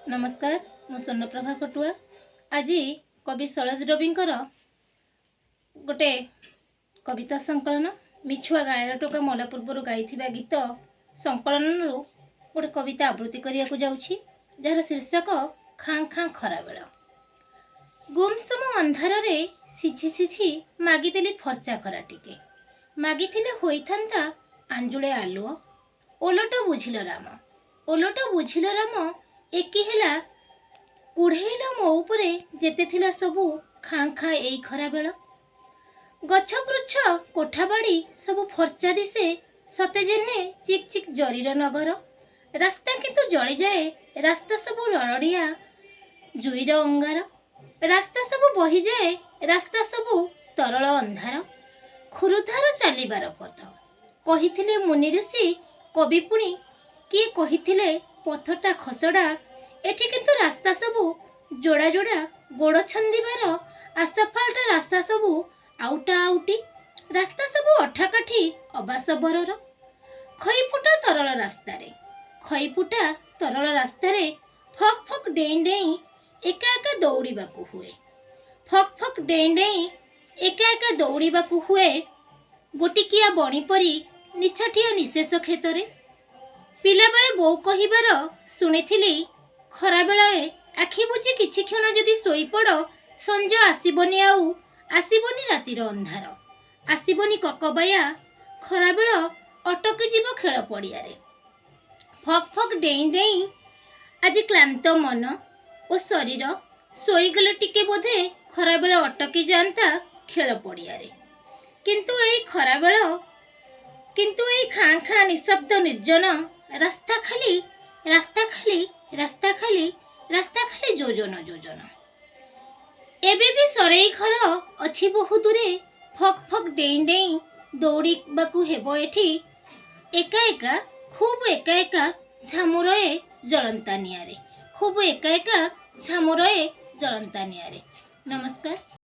नमस्कार मु स्वर्णप्रभा कटुआ। आज कवि शैलज रविंकर गोटे कविता संकलन मिछुआ गायर टोका मला पूर्वर गाई गीत संकलन गोटे कविता आवृत्ति करने जाऊँगी जार शीर्षक खाँ खाँ खरा बेल। गुमसुम अंधार रे सिझी सिझी मागिदेली फर्चा खरा टिके मागिथिले होइथांता आंजुले आलुओ ओलट बुझिल राम ओलट बुझिल राम एकी हेला कुढ़ेल मो उपरे जेते थिला सबू खाँ खाँ एई खरा बेल। गछ वृक्ष कोठाबाड़ी सबू फर्चा दिसे सते जेने चिक चिक जरीर नगर रास्ता किंतु जली जाए रास्ता सबू रड़िया जुईर अंगार रास्ता सबू बही जाए रास्ता सबू तरल अंधार खुरुधार चलिबार पथ कहिथिले मुनि ऋषि कवि पुणी किए कहिथिले पथटा खसड़ा एठी किंतु रास्ता सबू जोड़ा जोड़ा गोड़ छंदीबार आसफाल्ट रास्ता सबू आउटा आउटी रास्ता सबू अठाकाठी अबासबरर खईफुटा तरल रास्तारे खईफुटा तरल रास्तारे फक फक डेई डेई एका एका दौड़ीबाकू हुए फक फक डेई डेई एका एका दौड़ीबाकू हुए गोटिकिया बणी परी निछाटिया निशेष क्षेत्र पिला बेले बो कहिबार शुणिथिली खरा बेलाए आखि बुझी किछि क्षण जदि सोई पड़ संज आसीबनी आसीबनी रातिर अंधार आसीबनी ककबाया खरा बेल अटकी जीव खेल पड़ियारे फक फक डेई डेई आज क्लांत मन और शरीर शोईगले टिके बोधे खरा बेल अटकी जाता खेल पड़ियारे किंतु एई खरा बेल किंतु एई खाँ खाँ निशब्द निर्जन रास्ता खाली रास्ता खाली रास्ता खाली रास्ता खाली जोजन जोजन एबे भी सरेई घर अच्छी बहु दूरे फक फक डेई डेई दौड़ीबाकू हेबो एठी एका एका खूब एका एका झामुरए जलंता नियारे खूब एका एका झामुरए जलंता नियारे। नमस्कार।